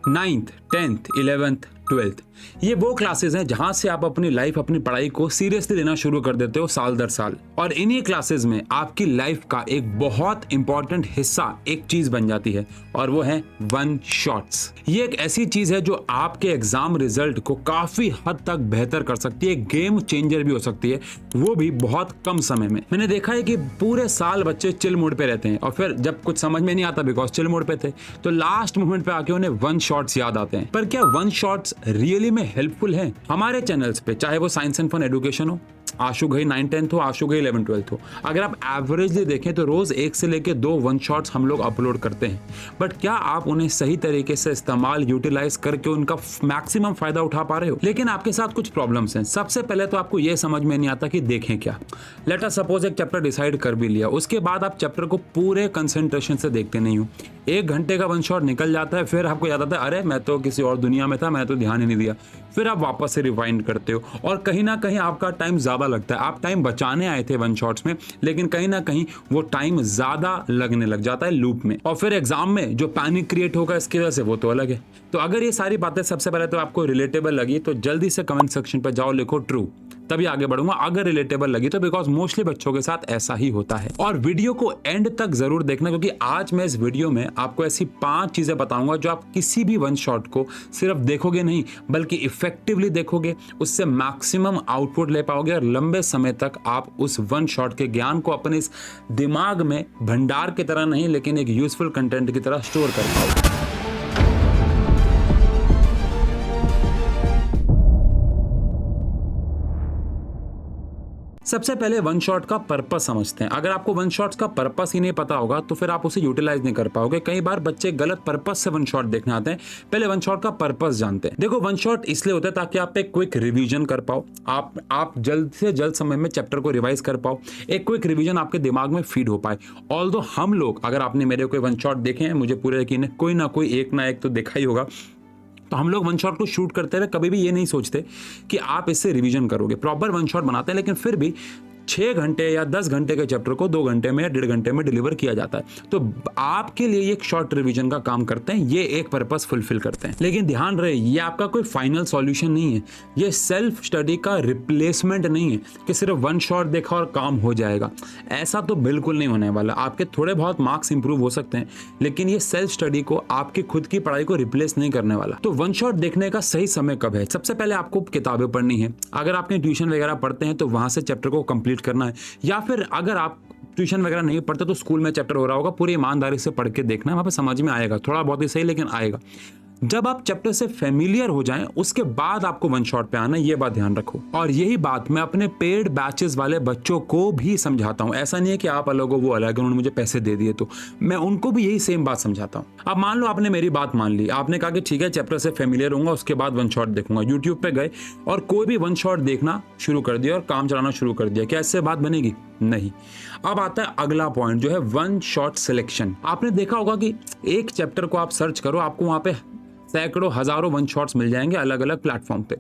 9th, 10th, 11th, 12th ये वो classes हैं जहां से आप अपनी लाइफ, अपनी पढ़ाई को सीरियसली लेना शुरू कर देते हो साल दर साल। और इन्हीं क्लासेस में आपकी लाइफ का एक बहुत इंपॉर्टेंट हिस्सा एक चीज बन जाती है और वो है वन शॉट्स। ये एक ऐसी चीज है जो आपके एग्जाम रिजल्ट को काफी हद तक बेहतर कर सकती है, गेम चेंजर भी हो सकती है, वो भी बहुत कम समय में। मैंने देखा है कि पूरे साल बच्चे चिल मोड पे रहते हैं और फिर जब कुछ समझ में नहीं आता बिकॉज चिल मोड पे थे, तो लास्ट मोमेंट पे आके उन्हें वन शॉट्स याद आते हैं। पर क्या वन शॉट्स रियली में हेल्पफुल हैं? हमारे चैनल्स पे चाहे वो साइंस एंड फन एजुकेशन हो, आशु घई 9th 10th हो, आशु घई 11th 12th हो, अगर आप एवरेजली देखें तो रोज 1 से लेकर 2 वन शॉट्स हम लोग अपलोड करते हैं। बट क्या आप उन्हें सही तरीके से इस्तेमाल, यूटिलाइज करके उनका मैक्सिमम फायदा उठा पा रहे हो? लेकिन आपके साथ कुछ प्रॉब्लम्स हैं। सबसे पहले तो आपको यह समझ में नहीं आता कि देखें क्या। लेट अस सपोज एक चैप्टर डिसाइड कर भी लिया, उसके बाद आप चैप्टर को पूरे कंसंट्रेशन से देखते नहीं हो। 1 घंटे का वन शॉट निकल जाता है, फिर आपको याद आता है अरे मैं तो किसी और दुनिया में था, मैंने तो ध्यान ही नहीं दिया। फिर आप वापस से रिवाइंड करते हो और कहीं ना कहीं आपका टाइम ज्यादा लगता है। आप टाइम बचाने आए थे वन शॉट्स में, लेकिन कहीं ना कहीं वो टाइम ज्यादा लगने लग जाता है लूप में। और फिर एग्जाम में जो पैनिक क्रिएट होगा इसकी वजह से, वो तो अलग है। तो अगर ये सारी बातें सबसे पहले तो आपको रिलेटेबल लगी तो जल्दी से कमेंट सेक्शन पर जाओ, लिखो ट्रू, तभी आगे बढ़ूंगा। अगर रिलेटेबल लगी तो, बिकॉज मोस्टली बच्चों के साथ ऐसा ही होता है। और वीडियो को एंड तक जरूर देखना, क्योंकि आज मैं इस वीडियो में आपको ऐसी 5 चीजें बताऊंगा जो आप किसी भी वन शॉट को सिर्फ देखोगे नहीं बल्कि इफेक्टिवली देखोगे, उससे मैक्सिमम आउटपुट ले पाओगे और लंबे समय तक आप उस वन शॉट के ज्ञान को अपने इस दिमाग में भंडार की तरह नहीं लेकिन एक यूजफुल कंटेंट की तरह स्टोर कर पाओगे। सबसे पहले वन शॉट का पर्पस समझते हैं। अगर आपको वन शॉट्स का पर्पस ही नहीं पता होगा तो फिर आप उसे यूटिलाइज नहीं कर पाओगे। कई बार बच्चे गलत पर्पस से वन शॉट देखने आते हैं, पहले वन शॉट का पर्पस जानते हैं। देखो, वन शॉट इसलिए होता है ताकि आप एक क्विक रिवीजन कर पाओ, आप जल्द से जल्द समय में चैप्टर को रिवाइज कर पाओ, एक क्विक रिवीजन आपके दिमाग में फीड हो पाए। ऑल्दो हम लोग, अगर आपने मेरे कोई वन शॉट देखे हैं, मुझे पूरे यकीन है कोई ना कोई एक ना एक तो देखा ही होगा, तो हम लोग वन शॉट को शूट करते हुए कभी भी ये नहीं सोचते कि आप इससे रिवीजन करोगे। प्रॉपर वन शॉट बनाते हैं, लेकिन फिर भी 6 घंटे या 10 घंटे के चैप्टर को 2 घंटे में या 1.5 घंटे में डिलीवर किया जाता है। तो आपके लिए एक शॉर्ट रिवीजन का काम करते हैं, ये एक पर्पस फुलफिल करते हैं। लेकिन ध्यान रहे, ये आपका कोई फाइनल सॉल्यूशन नहीं है, ये सेल्फ स्टडी का रिप्लेसमेंट नहीं है कि सिर्फ वन शॉट देखा और काम हो जाएगा। ऐसा तो बिल्कुल नहीं होने वाला। आपके थोड़े बहुत मार्क्स इंप्रूव हो सकते हैं, लेकिन ये सेल्फ स्टडी को, आपकी खुद की पढ़ाई को रिप्लेस नहीं करने वाला। तो वन शॉट देखने का सही समय कब है? सबसे पहले आपको किताबें पढ़नी है। अगर आपने ट्यूशन वगैरह पढ़ते हैं तो वहां से चैप्टर को कंप्लीट करना है, या फिर अगर आप ट्यूशन वगैरह नहीं पढ़ते तो स्कूल में चैप्टर हो रहा होगा, पूरी ईमानदारी से पढ़ के देखना है, वहां पे समझ में आएगा, थोड़ा बहुत ही सही लेकिन आएगा। जब आप चैप्टर से फेमिलियर हो जाएं उसके बाद आपको वन शॉट पे आना है, ये बात ध्यान रखो। और यही बात मैं अपने पेड बैचेस वाले बच्चों को भी समझाता हूं। ऐसा नहीं है कि आप अलग हो वो अलग है, उन्होंने मुझे पैसे दे दिए, तो मैं उनको भी यही सेम बात समझाता हूं। अब मान लो आपने मेरी बात मान ली, आपने कहा कि ठीक है चैप्टर से फेमिलियर होऊंगा, उसके बाद वन शॉट देखूंगा। यूट्यूब पे गए और कोई भी वन शॉट देखना शुरू कर दिया और काम चलाना शुरू कर दिया, क्या इससे बात बनेगी? नहीं। अब आता है अगला पॉइंट जो है वन शॉट सिलेक्शन। आपने देखा होगा कि एक चैप्टर को आप सर्च करो, आपको वहां पे सैकड़ों हजारों वन शॉट्स मिल जाएंगे अलग अलग प्लेटफॉर्म पे।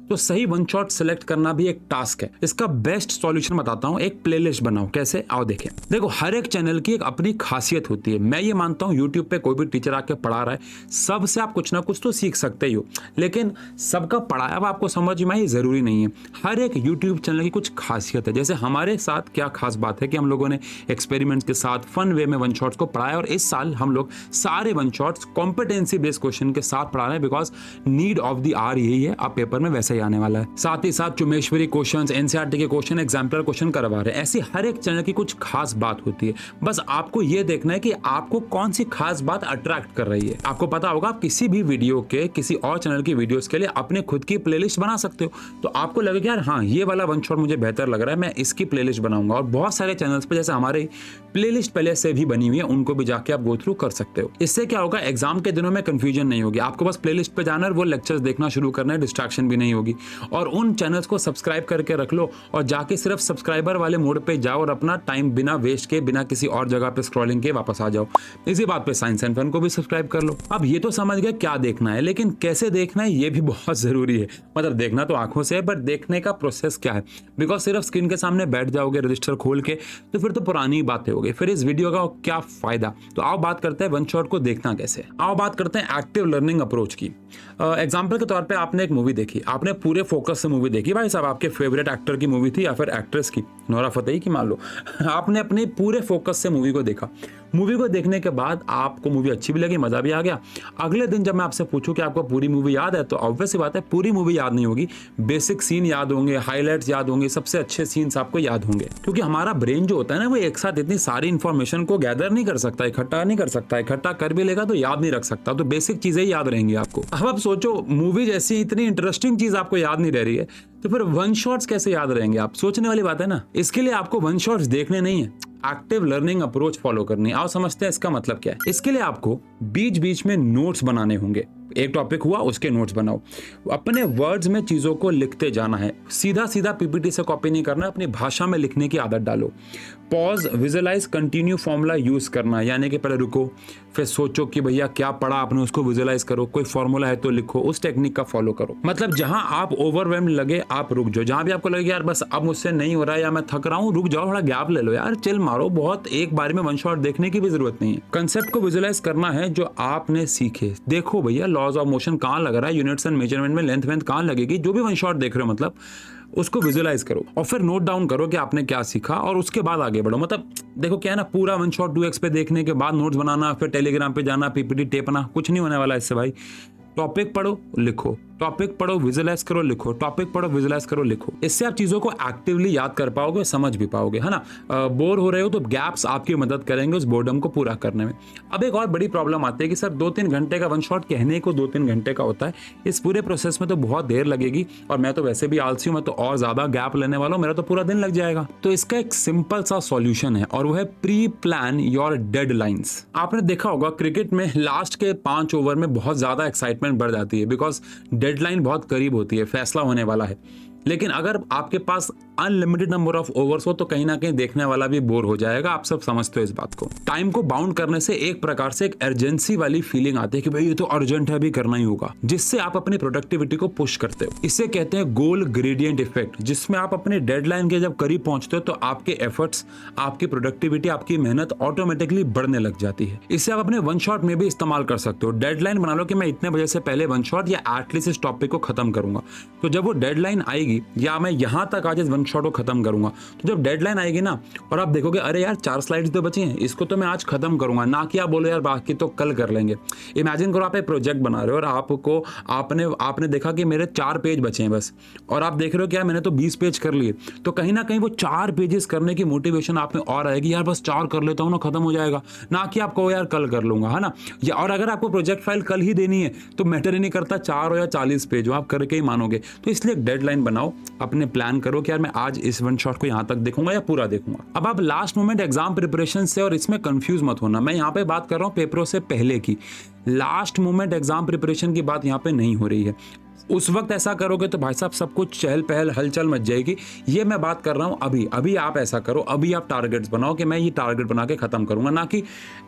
तो सही वन शॉट सिलेक्ट करना भी एक टास्क है। इसका बेस्ट सॉल्यूशन बताता हूं, एक प्लेलिस्ट बनाओ। कैसे? आओ देखें। देखो, हर एक चैनल की एक अपनी खासियत होती है। मैं ये मानता हूं यूट्यूब पे कोई भी टीचर आके पढ़ा रहा है, सबसे आप कुछ ना कुछ तो सीख सकते ही हो, लेकिन सबका पढ़ाया हुआ आपको समझ में आए जरूरी नहीं है। हर एक यूट्यूब चैनल की कुछ खासियत है। जैसे हमारे साथ क्या खास बात है कि हम लोगों ने एक्सपेरिमेंट्स के साथ फन वे में वन शॉट्स को पढ़ाया, और इस साल हम लोग सारे one shots competency based question के साथ पढ़ा रहे हैं, because need of the hour यही है। अब पेपर में वैसे आने वाला है। साथ ही साथ चुमेश्वरी क्वेश्चंस, एनसीईआरटी के क्वेश्चन, एग्जाम्पलर क्वेश्चन करवा रहे हैं। ऐसी हर एक चैनल की कुछ खास बात होती है। बस आपको यह देखना है कि आपको कौन सी खास बात अट्रैक्ट कर रही है। आपको पता होगा आप किसी भी वीडियो के, किसी और चैनल की वीडियोस के लिए अपने खुद की प्लेलिस्ट बना सकते हो। तो आपको लगेगा यार हाँ ये वाला वन शॉट मुझे बेहतर लग रहा है, मैं इसकी प्लेलिस्ट बनाऊंगा। और बहुत सारे चैनल्स पे जैसे हमारे प्लेलिस्ट पहले से भी बनी हुई है, उनको भी जाके आप गो थ्रू कर सकते हो। इससे क्या होगा, एग्जाम के दिनों में कंफ्यूजन नहीं होगी। आपको बस प्लेलिस्ट पे जाना है, वो लेक्चर्स देखना शुरू करना है, डिस्ट्रैक्शन भी नहीं होगी। होगी। और उन चैनल्स को सब्सक्राइब करके रख लो और जाके सिर्फ सब्सक्राइबर वाले मोड पे जाओ और अपना टाइम बिना वेस्ट के, बिना किसी और जगह पे स्क्रॉलिंग के वापस आ जाओ। इसी बात पे साइंस एंड फन को भी सब्सक्राइब कर लो। अब ये तो समझ गए क्या देखना है, लेकिन कैसे देखना है ये भी बहुत जरूरी है। मतलब देखना तो आंखों से है, बट देखने का प्रोसेस क्या है, बिकॉज सिर्फ स्क्रीन के सामने बैठ जाओगे रजिस्टर खोल के तो फिर तो पुरानी बातें हो गई, फिर इस वीडियो का क्या फायदा। तो आओ बात करते हैं वन शॉट को देखना कैसे। आओ बात करते हैं एक्टिव लर्निंग अप्रोच की। एग्जाम्पल के तौर पे आपने एक मूवी देखी, आपने पूरे फोकस से मूवी देखी, भाई साहब आपके फेवरेट एक्टर की मूवी थी या फिर एक्ट्रेस की, नोरा फतेही की मान लो। आपने अपने पूरे फोकस से मूवी को देखा। मूवी को देखने के बाद आपको मूवी अच्छी भी लगी, मजा भी आ गया। अगले दिन जब मैं आपसे पूछूं कि आपको पूरी मूवी याद है, तो ऑब्वियस सी बात है पूरी मूवी याद नहीं होगी, बेसिक सीन याद होंगे, हाइलाइट्स याद होंगे, सबसे अच्छे सीन्स आपको याद होंगे। क्योंकि हमारा ब्रेन जो होता है ना, वो एक साथ इतनी सारी इंफॉर्मेशन को गैदर नहीं कर सकता, इकट्ठा नहीं कर सकता, इकट्ठा कर भी लेगा तो याद नहीं रख सकता, तो बेसिक चीजें ही याद रहेंगी आपको। अब आप सोचो, मूवी जैसी इतनी इंटरेस्टिंग चीज आपको याद नहीं रह रही है, तो फिर वन शॉट्स कैसे याद रहेंगे? आप सोचने वाली बात है ना। इसके लिए आपको वन शॉट्स देखने नहीं है, एक्टिव लर्निंग अप्रोच फॉलो करनी। आओ समझते हैं इसका मतलब क्या है। इसके लिए आपको बीच बीच में नोट्स बनाने होंगे। एक टॉपिक हुआ, उसके नोट्स बनाओ, अपने वर्ड्स में चीजों को लिखते जाना है, सीधा सीधा पीपीटी से कॉपी नहीं करना, अपनी भाषा में लिखने की आदत डालो। Pause, visualize, continue formula use करना, यानी कि पहले रुको, फिर सोचो कि भैया क्या पढ़ा आपने, उसको विजुअलाइज करो, कोई फॉर्मूला है तो लिखो, उस टेक्निक का फॉलो करो। मतलब जहां आप ओवरवेल्म लगे आप रुक जाओ, जहां भी आपको लगे यार बस अब मुझसे नहीं हो रहा है या मैं थक रहा हूं, रुक जाओ, थोड़ा गैप ले लो यार, चिल मारो। बहुत एक बार में वन शॉट देखने की भी जरूरत नहीं है। कंसेप्ट को विजुअलाइज करना है जो आपने सीखे। देखो भैया लॉज ऑफ मोशन कहाँ लग रहा है, यूनिट्स एंड मेजरमेंट में लेंथ वेंथ कहाँ लगेगी, जो भी वन शॉट देख रहे हो मतलब उसको विजुअलाइज करो और फिर नोट डाउन करो कि आपने क्या सीखा और उसके बाद आगे बढ़ो। मतलब देखो क्या है ना, पूरा वन शॉट 2x पे देखने के बाद नोट्स बनाना, फिर टेलीग्राम पे जाना, पीपीटी टेपना, कुछ नहीं होने वाला इससे भाई। टॉपिक पढ़ो लिखो, टॉपिक पढ़ो विजुअलाइज करो लिखो, टॉपिक पढ़ो विजुअलाइज करो लिखो। इससे आप चीजों को एक्टिवली याद कर पाओगे, समझ भी पाओगे, है ना। बोर हो रहे हो तो गैप्स आपकी मदद करेंगे उस बोर्डम को पूरा करने में। अब एक और बड़ी प्रॉब्लम आती है कि सर 2-3 घंटे का वन शॉट कहने को 2-3 घंटे का होता है, इस पूरे प्रोसेस में तो बहुत देर लगेगी और मैं तो वैसे भी आलसी हूं, मैं तो और ज्यादा गैप लेने वाला हूं, मेरा तो पूरा दिन लग जाएगा। तो इसका एक सिंपल सा सॉल्यूशन है और वो है प्री प्लान योर डेडलाइंस। आपने देखा होगा क्रिकेट में लास्ट के 5 ओवर में बहुत ज्यादा एक्साइटमेंट बढ़ जाती है, बिकॉज डेडलाइन बहुत करीब होती है, फैसला होने वाला है। लेकिन अगर आपके पास अनलिमिटेड नंबर ऑफ ओवर्स हो तो कहीं ना कहीं देखने वाला भी बोर हो जाएगा। आप सब समझते हो इस बात को। टाइम को बाउंड करने से एक प्रकार से एक अर्जेंसी वाली फीलिंग आती है कि भाई ये तो अर्जेंट है, अभी करना ही होगा, जिससे आप अपनी प्रोडक्टिविटी को पुश करते हो। इसे कहते हैं गोल ग्रेडियंट इफेक्ट, जिसमें आप अपने डेडलाइन के जब करीब पहुंचते हो तो आपके एफर्ट्स, आपकी प्रोडक्टिविटी, आपकी मेहनत ऑटोमेटिकली बढ़ने लग जाती है। इसे आप अपने वन शॉट में भी इस्तेमाल कर सकते हो। डेडलाइन बना लो कि मैं इतने बजे से पहले वन शॉट या एटलीस्ट इस टॉपिक को खत्म करूंगा। तो जब वो डेडलाइन आएगी या मैं यहां तक आज इस वन शॉट को खत्म करूंगा, तो जब डेडलाइन आएगी ना और आप देखोगे अरे यार 4 स्लाइड्स तो बची हैं, इसको तो मैं आज खत्म करूंगा, ना कि आप बोलो यार बाकी तो कल कर लेंगे। इमेजिन करो आप एक प्रोजेक्ट बना रहे हो और आपने देखा कि मेरे 4 पेज बचे हैं बस, और आप देख रहे हो कि यार मैंने तो 20 पेज कर लिए, तो कहीं ना कहीं वो 4 पेजेस करने की मोटिवेशन आप में और आएगी, यार बस 4 कर लेता हूं ना, खत्म हो जाएगा, ना कि आप कहो यार कल कर लूंगा, है ना। या और अगर आपको प्रोजेक्ट फाइल कल ही देनी है तो मैटर ही नहीं करता 4 हो या 40 पेज हो, आप करके ही मानोगे। तो इसलिए एक डेडलाइन बनाओ, अपने प्लान करो कि यार मैं आज इस वन शॉट को यहां तक देखूंगा या पूरा देखूंगा। अब आप लास्ट मोमेंट एग्जाम प्रिपरेशन से, और इसमें कंफ्यूज मत होना, मैं यहां पे बात कर रहा हूं पेपरों से पहले की, लास्ट मोमेंट एग्जाम प्रिपरेशन की बात यहां पे नहीं हो रही है। उस वक्त ऐसा करोगे तो भाई साहब सब कुछ चहल पहल हलचल मच जाएगी। ये मैं बात कर रहा हूं अभी आप ऐसा करो, अभी आप टारगेट्स बनाओ कि मैं ये टारगेट बना के खत्म करूंगा, ना कि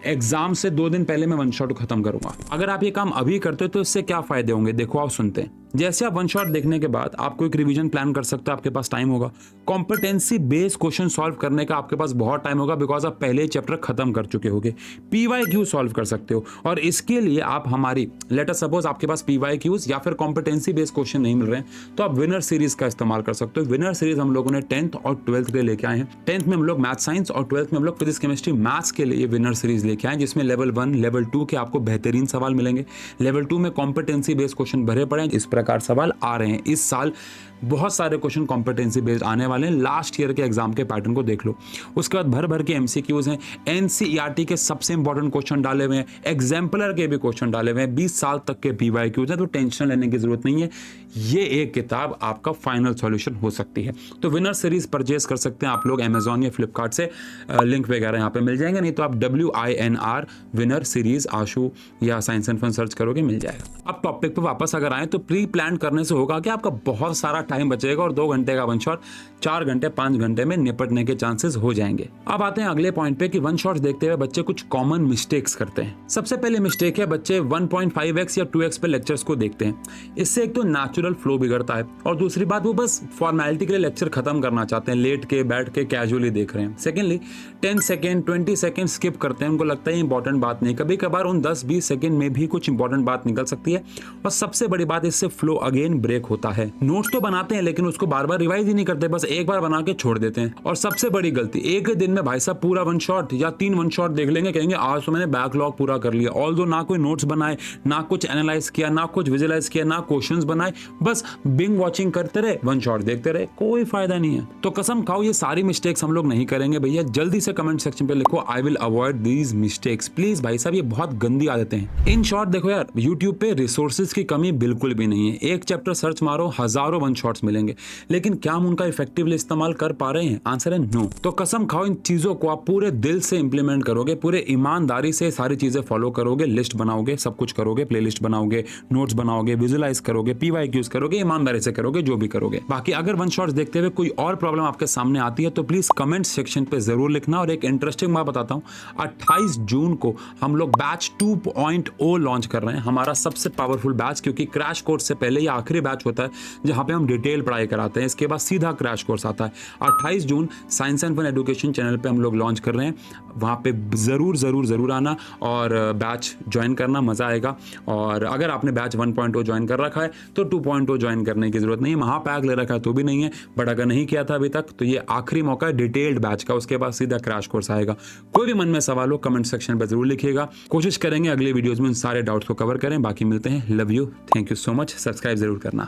एग्जाम से 2 दिन पहले मैं वन शॉट खत्म करूंगा। अगर आप ये काम अभी करते हो तो इससे क्या फायदे होंगे, देखो आप सुनते हैं। जैसे आप वन शॉट देखने के बाद आपको एक रिवीजन प्लान कर सकते हो, आपके पास टाइम होगा। कॉम्पिटेंसी बेस्ड क्वेश्चन सॉल्व करने का आपके पास बहुत टाइम होगा, बिकॉज आप पहले चैप्टर खत्म कर चुके होगे। PYQ सॉल्व कर सकते हो, और इसके लिए आप हमारी लेट अस सपोज आपके पास PYQs या फिर कॉम्पिटेंसी बेस्ड क्वेश्चन नहीं मिल रहे हैं तो आप विनर सीरीज का इस्तेमाल कर सकते हो। विनर सीरीज हम लोगों ने 10th और 12th के लिए लेके आए हैं। 10th में हम लोग मैथ साइंस और 12th में हम लोग फिजिक्स केमिस्ट्री मैथ्स के लिए विनर सीरीज लेके आए, जिसमें लेवल 1 लेवल 2 के आपको बेहतरीन सवाल मिलेंगे। लेवल 2 में कॉम्पिटेंसी बेस्ड क्वेश्चन भरे पड़े हैं, इस प्रकार सवाल आ रहे हैं इस साल। बहुत सारे क्वेश्चन कॉम्पिटेंसी बेस्ड आने वाले हैं, लास्ट ईयर के एग्जाम के पैटर्न को देख लो। उसके बाद भर भर के MCQs हैं, NCERT के सबसे इंपॉर्टेंट क्वेश्चन डाले हुए हैं, एग्जाम्पलर के भी क्वेश्चन डाले हुए हैं, 20 साल तक के PYQs हैं, तो टेंशन लेने की जरूरत नहीं है। ये एक किताब आपका फाइनल सॉल्यूशन हो सकती है। तो विनर सीरीज परचेज कर सकते हैं आप लोग Amazon या फ्लिपकार्ट से, लिंक वगैरह यहाँ पे मिल जाएंगे, नहीं तो आप WINR विनर सीरीज आशु या साइंस एंड फन सर्च करोगे मिल जाएगा। अब टॉपिक पे वापस अगर आए तो प्री प्लान करने से होगा कि आपका बहुत सारा टाइम बचेगा और 2 घंटे का वन शॉट 4 घंटे 5 घंटे में निपटने के चांसेस हो जाएंगे। अब आते हैं अगले पॉइंट पे कि वन शॉट्स देखते हुए बच्चे कुछ कॉमन मिस्टेक्स करते हैं। सबसे पहले मिस्टेक है बच्चे 1.5x या 2x पे लेक्चर्स को देखते हैं। इससे एक तो नेचुरल फ्लो बिगड़ता है और दूसरी बात वो बस फॉर्मेलिटी के लिए लेक्चर खत्म करना चाहते हैं, लेट के बैठ के कैजुअली देख रहे हैं। सेकेंडली 10 सेकेंड 20 सेकेंड स्किप करते हैं, उनको लगता है इंपॉर्टेंट बात नहीं। कभी कभार उन 10-20 सेकेंड में भी कुछ इंपॉर्टेंट बात निकल सकती है और सबसे बड़ी बात इससे फ्लो अगेन ब्रेक होता है। नोट्स तो बनाते हैं लेकिन उसको बार बार रिवाइज ही नहीं करते, बस एक बार बना के छोड़ देते हैं। और सबसे बड़ी गलती, एक दिन में भाई साहब पूरा वन शॉट या 3 वन शॉट देख लेंगे, कहेंगे आज तो मैंने बैकलॉग पूरा कर लिया। ऑल्दो ना कोई नोट्स बनाए, ना कुछ एनालाइज किया, ना कुछ विजुअलाइज किया, ना क्वेश्चंस बनाए, बस बिंग वॉचिंग करते रहे, वन शॉट देखते रहे, कोई फायदा नहीं है। तो कसम खाओ ये सारी मिस्टेक्स हम लोग नहीं करेंगे भैया। जल्दी से कमेंट सेक्शन पे लिखो I will avoid these mistakes please. भाई साहब ये बहुत गंदी आदतें हैं। इन शॉर्ट देखो यार, यूट्यूब पे रिसोर्सेज की कमी बिल्कुल भी नहीं है। एक चैप्टर सर्च मारो, हजारों वन शॉट्स मिलेंगे, लेकिन क्या हम उनका इफेक्टिवली इस्तेमाल कर पा रहे हैं? आंसर है नो। तो कसम खाओ इन चीजों को आप पूरे दिल से इंप्लीमेंट करोगे, पूरे ईमानदारी से सारी चीजें फॉलो करोगे, लिस्ट बनाओगे, सब कुछ करोगे, प्लेलिस्ट बनाओगे, नोट्स बनाओगे, विजुअलाइज करोगे, PYQs करोगे, ईमानदारी से करोगे, जो भी करोगे। बाकी अगर वन शॉट्स देखते हुए कोई और प्रॉब्लम आपके सामने आती है तो प्लीज कमेंट सेक्शन पे जरूर लिखना। और एक इंटरेस्टिंग बात बताता हूँ, 28 जून को हम लोग बैच 2.0 लॉन्च कर रहे हैं, हमारा सबसे पावरफुल बैच, क्योंकि क्रैश कोर्स से पहले ये आखिरी बैच होता है जहां पे हम डिटेल पढ़ाई कराते हैं। इसके बाद सीधा क्रैश कोर्स आता है। 28 June science and fun education channel पे हम लोग लॉन्च कर रहे हैं, वहां पे जरूर आना और बैच ज्वाइन करना, मजा आएगा। और अगर आपने बैच 1.0 ज्वाइन कर रखा है तो 2.0 ज्वाइन करने की जरूरत नहीं है, महापैक ले रखा है तो भी नहीं है, बट अगर नहीं किया था अभी तक तो ये आखिरी मौका है डिटेल्ड बैच का, उसके बाद सीधा क्रैश कोर्स आएगा। कोई भी मन में सवाल हो कमेंट सेक्शन पर जरूर लिखिएगा, कोशिश करेंगे अगले वीडियोस में उन सारे डाउट्स को कवर करें। बाकी मिलते हैं, love you, thank you so much, subscribe जरूर करना।